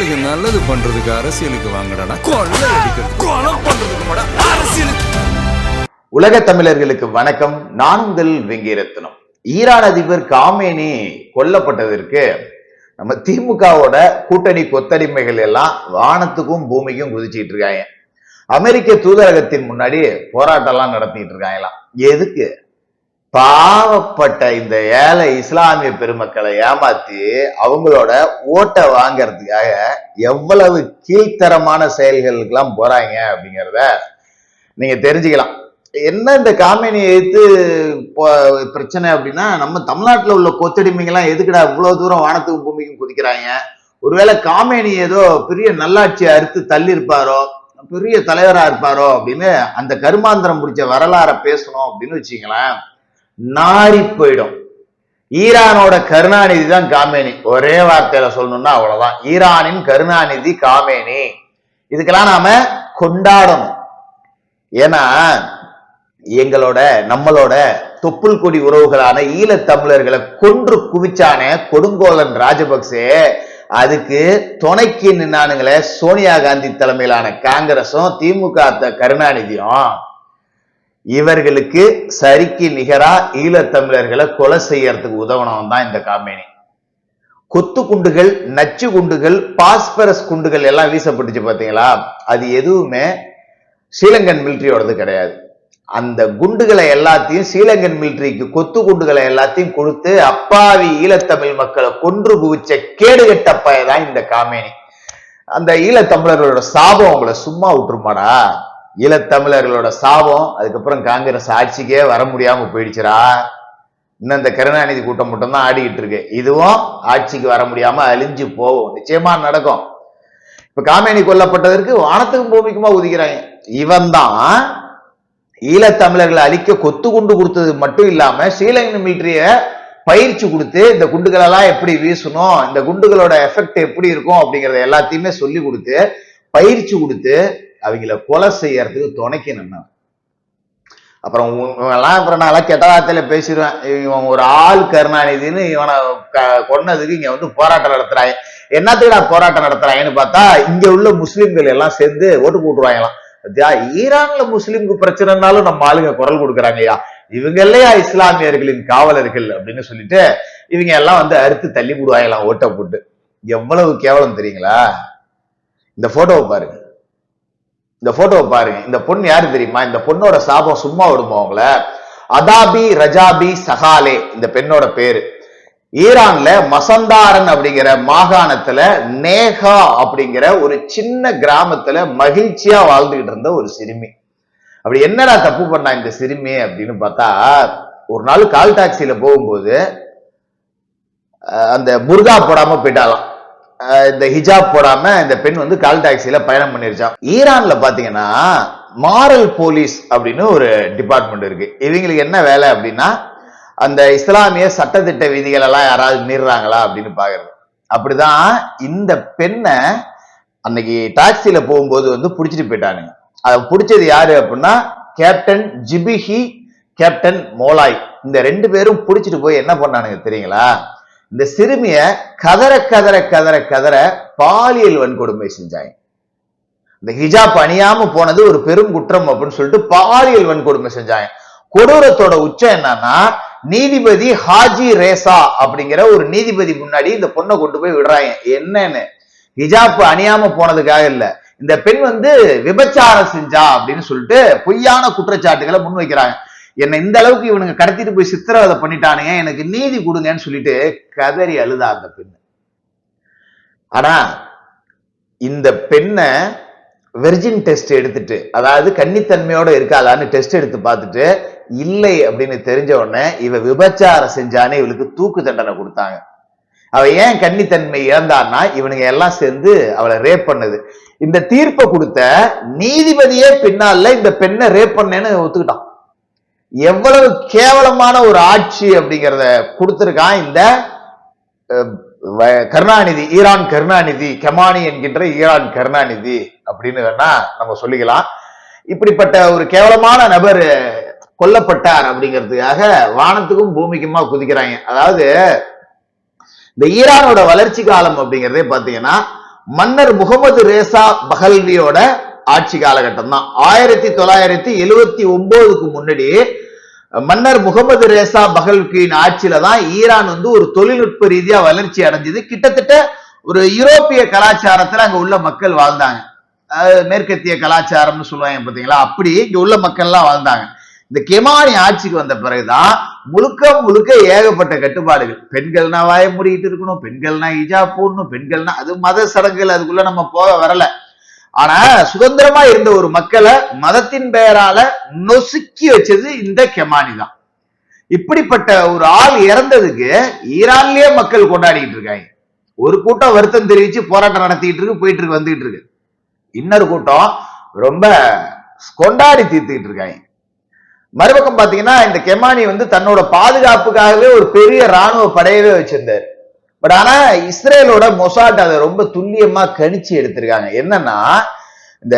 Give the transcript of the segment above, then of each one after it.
மக்களுக்கு நல்லது பண்றதுக்கு அரசியலுக்கு வாங்கடா, கொள்ளை அடிக்கிறது கொலை பண்றதுக்கு அரசியலுக்கு. உலக தமிழர்களுக்கு வணக்கம். நான் உங்கள் வெங்கிரத்னம். ஈரான் அதிபர் காமேனி கொல்லப்பட்டதற்கு நம்ம திமுகவோட கூட்டணி கொத்தடிமைகள் எல்லாம் வானத்துக்கும் பூமிக்கும் குதிச்சிட்டு இருக்காங்க. அமெரிக்க தூதரகத்தின் முன்னாடி போராட்டம் எல்லாம் நடத்திட்டு இருக்காங்களாம். எதுக்கு? பாவப்பட்ட இந்த ஏழை இஸ்லாமிய பெருமக்களை ஏமாத்தி அவங்களோட ஓட்டை வாங்கறதுக்காக எவ்வளவு கீழ்த்தரமான செயல்களுக்கெல்லாம் போறாங்க அப்படிங்கிறத நீங்க தெரிஞ்சுக்கலாம். என்ன இந்த காமேனியை எதிர்த்து பிரச்சனை அப்படின்னா, நம்ம தமிழ்நாட்டில் உள்ள கொத்தடிமைகள்லாம் எதுக்குடா இவ்வளவு தூரம் வானத்துக்கும் பூமிக்கும் குதிக்கிறாங்க? ஒருவேளை காமேனி ஏதோ பெரிய நல்லாட்சியை அறுத்து தள்ளி இருப்பாரோ, பெரிய தலைவரா இருப்பாரோ அப்படின்னு அந்த கருமாந்திரம் பிடிச்ச வரலாறை பேசணும் அப்படின்னு வச்சுங்களேன், நாரி போயிடும். ஈரானோட கருணாநிதி தான் காமேனி. ஒரே வார்த்தையில சொல்லணும்னா அவ்வளவுதான். ஈரானின் கருணாநிதி காமேனி. இதுக்கெல்லாம் நாம கொண்டாடணும். ஏன்னா நம்மளோட தொப்புள் கொடி உறவுகளான ஈழத் தமிழர்களை கொன்று குவிச்சான கொடுங்கோலன் ராஜபக்சே, அதுக்கு துணைக்கு நின்னானுங்களே சோனியா காந்தி தலைமையிலான காங்கிரசும் திமுக கருணாநிதியும், இவர்களுக்கு சரிக்கு நிகரா ஈழத்தமிழர்களை கொலை செய்யறதுக்கு உதவணும் தான் இந்த காமேனி. கொத்து குண்டுகள், நச்சு குண்டுகள், பாஸ்பரஸ் குண்டுகள் எல்லாம் வீசப்பட்டுச்சு பாத்தீங்களா? அது எதுவுமே ஸ்ரீலங்கன் மிலிட்டரியோடது கிடையாது. அந்த குண்டுகளை எல்லாத்தையும் ஸ்ரீலங்கன் மிலிட்டரிக்கு கொத்து குண்டுகளை எல்லாத்தையும் கொடுத்து அப்பாவி ஈழத்தமிழ் மக்களை கொன்று குவிச்ச கேடுகட்ட பையதான் இந்த காமேனி. அந்த ஈழத்தமிழர்களோட சாபம் உங்களை சும்மா விட்டுருமாடா? ஈழத்தமிழர்களோட சாபம் அதுக்கப்புறம் காங்கிரஸ் ஆட்சிக்கே வர முடியாம போயிடுச்சுரா. இன்னும் இந்த கருணாநிதி கூட்டம் மட்டும் தான் ஆடிக்கிட்டு இருக்கு. இதுவும் ஆட்சிக்கு வர முடியாம அழிஞ்சு போகும். நிச்சயமா நடக்கும். இப்ப காமேனி கொல்லப்பட்டதற்கு வானத்துக்கும் பூமிக்குமா உதிக்கிறாங்க. இவன் தான் ஈழத்தமிழர்களை அழிக்க கொத்து குண்டு கொடுத்தது மட்டும் இல்லாம ஸ்ரீலங்கன் மிலிட்டரிய பயிற்சி கொடுத்து இந்த குண்டுகளெல்லாம் எப்படி வீசணும், இந்த குண்டுகளோட எஃபெக்ட் எப்படி இருக்கும் அப்படிங்கறத எல்லாத்தையுமே சொல்லி கொடுத்து பயிற்சி கொடுத்து அவங்கள கொலை செய்யறதுக்கு துணைக்கு நின்ன. அப்புறம் நான் கெட்ட வார்த்தையில பேசிடுவேன். இவன் ஒரு ஆள் கருணாநிதினு இவனை கொன்னதுக்கு இங்க வந்து போராட்டம் நடத்துறாங்க. என்னத்துக்கு போராட்டம் நடத்துறாங்கன்னு பார்த்தா, இங்க உள்ள முஸ்லிம்கள் எல்லாம் சேர்ந்து ஓட்டு போட்டுருவாங்களாம். ஈரான்ல முஸ்லிம்க்கு பிரச்சனைனாலும் நம்ம ஆளுங்க குரல் கொடுக்குறாங்கய்யா, இவங்க இல்லையா இஸ்லாமியர்களின் காவலர்கள் அப்படின்னு சொல்லிட்டு இவங்க எல்லாம் வந்து அறுத்து தள்ளி போடுவாங்களாம் ஓட்டை போட்டு. எவ்வளவு கேவலம் தெரியுங்களா? இந்த போட்டோவை பாருங்க, இந்த போட்டோவை பாருங்க. இந்த பொண்ணு யாரு தெரியுமா? இந்த பொண்ணோட சாபம் சும்மா விடுமா அவங்கள? அதாபி ரஜாபி சகாலே இந்த பெண்ணோட பேரு. ஈரான்ல மசந்தாரன் அப்படிங்கிற மாகாணத்துல நேகா அப்படிங்கிற ஒரு சின்ன கிராமத்துல மகிழ்ச்சியா வாழ்ந்துகிட்டு இருந்த ஒரு சிறுமி. அப்படி என்னடா தப்பு பண்ணா இந்த சிறுமி அப்படின்னு பார்த்தா, ஒரு நாள் கால் டாக்ஸில போகும்போது அந்த புர்கா போடாம போயிட்டாலாம். இந்த ஹிஜாப் போடாம இந்த பெண் வந்து கால் டாக்ஸில பயணம் பண்ணிருச்சான். ஈரான்ல பாத்தீங்கன்னா மாரல் போலீஸ் அப்படின்னு ஒரு டிபார்ட்மெண்ட் இருக்கு. இவங்களுக்கு என்ன வேலை அப்படின்னா, அந்த இஸ்லாமிய சட்டத்திட்ட விதிகள் எல்லாம் யாராவது மீறாங்களா அப்படின்னு பாக்குறது. அப்படிதான் இந்த பெண்ணை அன்னைக்கு டாக்ஸில போகும்போது வந்து புடிச்சிட்டு போயிட்டானுங்க. அதை புடிச்சது யாரு அப்படின்னா கேப்டன் ஜிபிஹி, கேப்டன் மோலாய். இந்த ரெண்டு பேரும் புடிச்சிட்டு போய் என்ன பண்ணானுங்க தெரியுங்களா? இந்த சிறுமிய கதற கதற கதற கதற பாலியல் வன்கொடுமை செஞ்சாங்க. இந்த ஹிஜாப் அணியாம போனது ஒரு பெரும் குற்றம் அப்படின்னு சொல்லிட்டு பாலியல் வன்கொடுமை செஞ்சாங்க. கொடூரத்தோட உச்சம் என்னன்னா, நீதிபதி ஹாஜி ரேசா அப்படிங்கிற ஒரு நீதிபதி முன்னாடி இந்த பொண்ணை கொண்டு போய் விடுறாங்க. என்னன்னு, ஹிஜாப் அணியாம போனதுக்காக இல்ல, இந்த பெண் வந்து விபச்சாரம் செஞ்சா அப்படின்னு சொல்லிட்டு பொய்யான குற்றச்சாட்டுகளை முன்வைக்கிறாங்க. என்னை இந்த அளவுக்கு இவனுங்க கடத்திட்டு போய் சித்திரவதை பண்ணிட்டானுங்க, எனக்கு நீதி கொடுங்கன்னு சொல்லிட்டு கதறி அழுதா அந்த பெண். ஆனா இந்த பெண்ணை வெர்ஜின் டெஸ்ட் எடுத்துட்டு, அதாவது கன்னித்தன்மையோட இருக்காதான்னு டெஸ்ட் எடுத்து பார்த்துட்டு இல்லை அப்படின்னு தெரிஞ்ச உடனே இவ விபச்சாரம் செஞ்சானே இவளுக்கு தூக்கு தண்டனை கொடுத்தாங்க. அவ ஏன் கன்னித்தன்மை இழந்தான்னா, இவனுங்க எல்லாம் சேர்ந்து அவளை ரேப் பண்ணது. இந்த தீர்ப்பை கொடுத்த நீதிபதியே பின்னால இந்த பெண்ணை ரேப் பண்ணேன்னு ஒத்துக்கிட்டான். எவ்வளவு கேவலமான ஒரு ஆட்சி அப்படிங்கிறத கொடுத்திருக்கான் இந்த கருணாநிதி. ஈரான் கருணாநிதி, கெமானி என்கின்ற ஈரான் கருணாநிதி அப்படின்னு வேணா நம்ம சொல்லிக்கலாம். இப்படிப்பட்ட ஒரு கேவலமான நபர் கொல்லப்பட்டார் அப்படிங்கிறதுக்காக வானத்துக்கும் பூமிக்குமா குதிக்கிறாங்க. அதாவது இந்த ஈரானோட வளர்ச்சி காலம் அப்படிங்கிறதே பாத்தீங்கன்னா மன்னர் முகமது ரேசா பஹல்வியோட ஆட்சி காலகட்டம் தான். 1979க்கு முன்னாடி மன்னர் முகமது ரேசா பஹல்வியின் ஆட்சியில தான் ஈரான் வந்து ஒரு தொழில்நுட்ப ரீதியா வளர்ச்சி அடைஞ்சது. கிட்டத்தட்ட ஒரு யூரோப்பிய கலாச்சாரத்துல அங்க உள்ள மக்கள் வாழ்ந்தாங்க. மேற்கத்திய கலாச்சாரம்னு சொல்லுவாங்க பாத்தீங்களா, அப்படி இங்க உள்ள மக்கள் எல்லாம் வாழ்ந்தாங்க. இந்த கெமானி ஆட்சிக்கு வந்த பிறகுதான் முழுக்க முழுக்க ஏகப்பட்ட கட்டுப்பாடுகள். பெண்கள்னா வாய மூடிட்டு இருக்கணும், பெண்கள்னா ஹிஜாப் போடணும், பெண்கள்னா அது மத சடங்குகள், அதுக்குள்ள நம்ம போக வரல. ஆனா சுதந்திரமா இருந்த ஒரு மக்களை மதத்தின் பெயரால நொசுக்கி வச்சது இந்த கெமானி தான். இப்படிப்பட்ட ஒரு ஆள் இறந்ததுக்கு ஈரான்லயே மக்கள் கொண்டாடிட்டு இருக்காங்க. ஒரு கூட்டம் வருத்தம் தெரிவிச்சு போராட்டம் நடத்திட்டு இருக்கு, போயிட்டு இருக்கு, வந்துகிட்டு இருக்கு. இன்னொரு கூட்டம் ரொம்ப கொண்டாடி தீர்த்துக்கிட்டு இருக்காங்க. மறுபக்கம் பாத்தீங்கன்னா இந்த கெமானி வந்து தன்னோட பாதுகாப்புக்காகவே ஒரு பெரிய ராணுவ படையவே வச்சிருந்தாரு. பட் ஆனா இஸ்ரேலோட மொசாட் அதை ரொம்ப துல்லியமா கணிச்சு எடுத்திருக்காங்க. என்னன்னா, இந்த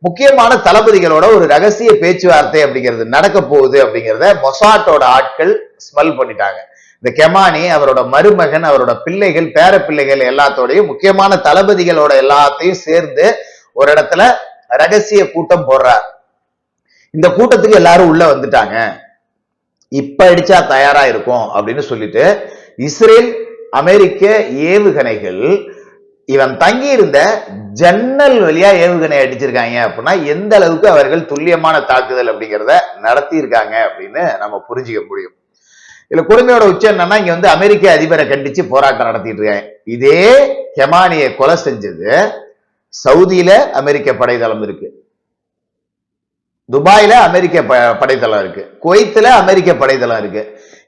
முக்கியமான தளபதிகளோட ஒரு ரகசிய பேச்சுவார்த்தை அப்படிங்கிறது நடக்க போகுது அப்படிங்கிறத மொசாட்டோட ஆட்கள் ஸ்மெல் பண்ணிட்டாங்க. இந்த கெமானி அவரோட மருமகன், அவரோட பிள்ளைகள், பேர பிள்ளைகள் எல்லாத்தோடையும் முக்கியமான தளபதிகளோட எல்லாத்தையும் சேர்ந்து ஒரு இடத்துல ரகசிய கூட்டம் போடுறார். இந்த கூட்டத்துக்கு எல்லாரும் உள்ள வந்துட்டாங்க, இப்ப அடிச்சா தயாரா இருக்கும் அப்படின்னு சொல்லிட்டு இஸ்ரேல் அமெரிக்க ஏவுகணைகள் இவன் தங்கி இருந்த ஜன்னல் வழியா ஏவுகணை அடிச்சிருக்காங்க அப்படின்னா எந்த அளவுக்கு அவர்கள் துல்லியமான தாக்குதல் அப்படிங்கிறத நடத்தி இருக்காங்க அப்படின்னு நம்ம புரிஞ்சுக்க முடியும். இதுல கொடுமையோட உச்சம் என்னன்னா, இங்க வந்து அமெரிக்க அதிபரை கண்டிச்சு போராட்டம் நடத்திட்டு இருக்காங்க. இதே கெமானியை கொலை செஞ்சது சவுதியில அமெரிக்க படைத்தளம் இருக்கு, துபாயில அமெரிக்க படைத்தளம் இருக்கு, குவைத்துல அமெரிக்க படைத்தளம் இருக்கு.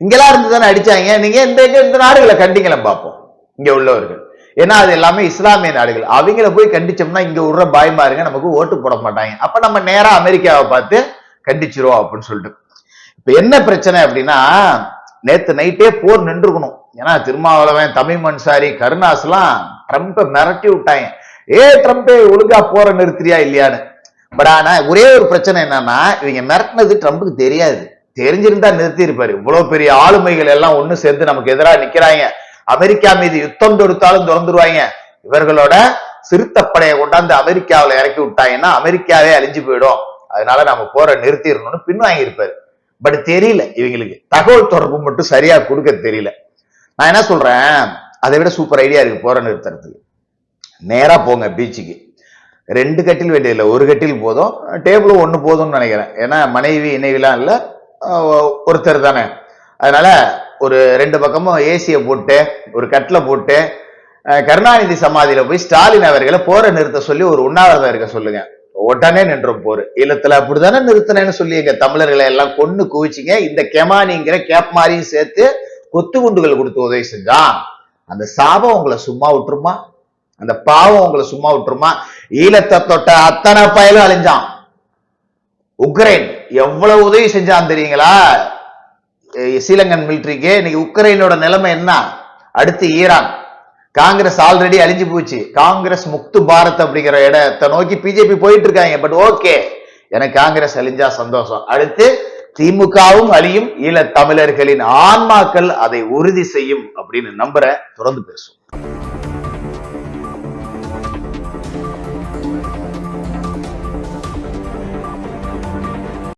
இங்கெல்லாம் இருந்து தானே அடிச்சாங்க. நீங்க இந்த நாடுகளை கண்டிங்களா பார்ப்போம் இங்க உள்ளவர்கள். ஏன்னா அது எல்லாமே இஸ்லாமிய நாடுகள். அவங்கள போய் கண்டிச்சோம்னா இங்க விடுற பாய்மாருங்க நமக்கு ஓட்டு போட மாட்டாங்க. அப்ப நம்ம நேரா அமெரிக்காவை பார்த்து கண்டிச்சிருவோம் அப்படின்னு சொல்லிட்டு. இப்ப என்ன பிரச்சனை அப்படின்னா, நேத்து நைட்டே போர் நின்றுக்கணும். ஏன்னா திருமாவளவன், தமிழ் அன்சாரி, கருணாஸ் எல்லாம் ட்ரம்ப்பை மிரட்டி விட்டாங்க. ட்ரம்ப்பே ஒழுங்கா போற நிறுத்திரியா இல்லையான்னு. பட் ஆனா ஒரே ஒரு பிரச்சனை என்னன்னா, இவங்க மிரட்டினது ட்ரம்ப்புக்கு தெரியாது. தெரிஞ்சிருந்தா நிறுத்தி இருப்பாரு. இவ்வளவு பெரிய ஆளுமைகள் எல்லாம் ஒண்ணு சேர்ந்து நமக்கு எதிராக நிக்கிறாங்க, அமெரிக்கா மீது யுத்தம் தொடுத்தாலும் திறந்துருவாங்க, இவர்களோட சிறுத்தப்படையை கொண்டாந்து அமெரிக்காவில இறக்கி விட்டாங்கன்னா அமெரிக்காவே அழிஞ்சு போயிடும், அதனால நம்ம போற நிறுத்திடணும்னு பின்வாங்கி இருப்பாரு. பட் தெரியல, இவங்களுக்கு தகவல் தொடர்பு மட்டும் சரியா கொடுக்க தெரியல. நான் என்ன சொல்றேன், அதை விட சூப்பர் ஐடியா இருக்கு போற நிறுத்துறதுக்கு. நேரா போங்க பீச்சுக்கு. 2 கட்டில் வேண்டியதில்லை, ஒரு கட்டில் போதும், டேபிளும் 1 போதும்னு நினைக்கிறேன். ஏன்னா மனைவி இணைவிலாம் இல்ல, ஒருத்தர் தானே. அதனால ஒரு 2 பக்கமும் ஏசியை போட்டு ஒரு கட்டில போட்டு கருணாநிதி சமாதியில போய் ஸ்டாலின் அவர்களை போற நிறுத்த சொல்லி ஒரு உண்ணாவிரதம் இருக்க சொல்லுங்க. உடனே நின்றும் போரு. ஈழத்துல அப்படித்தானே நிறுத்தினேன்னு சொல்லி எங்க தமிழர்களை எல்லாம் கொண்டு குவிச்சிங்க. இந்த கெமானிங்கிற கேப் மாதிரியும் சேர்த்து கொத்து குண்டுகள் கொடுத்து உதவி செஞ்சான். அந்த சாபம் உங்களை சும்மா விட்டுருமா? அந்த பாவம் உங்களை சும்மா விட்டுருமா? ஈழத்தை தொட்ட அத்தனை பயலும் அழிஞ்சான். உக்ரைன் எவ்வளவு உதவி செஞ்சான் தெரியுங்களா ஸ்ரீலங்கன் மிலிட்டரிக்கு? இன்னைக்கு உக்ரைனோட நிலைமை என்ன? அடுத்து ஈரான். காங்கிரஸ் ஆல்ரெடி அழிஞ்சு போச்சு. காங்கிரஸ் முக்து பாரத் அப்படிங்கிற இடத்தை நோக்கி பிஜேபி போயிட்டு இருக்காங்க. பட் ஓகே, எனக்கு காங்கிரஸ் அழிஞ்சா சந்தோஷம். அடுத்து திமுகவும் அழியும், ஈழ தமிழர்களின் ஆன்மாக்கள் அதை உறுதி செய்யும் அப்படின்னு நம்புறேன். தொடர்ந்து பேசுவோம்.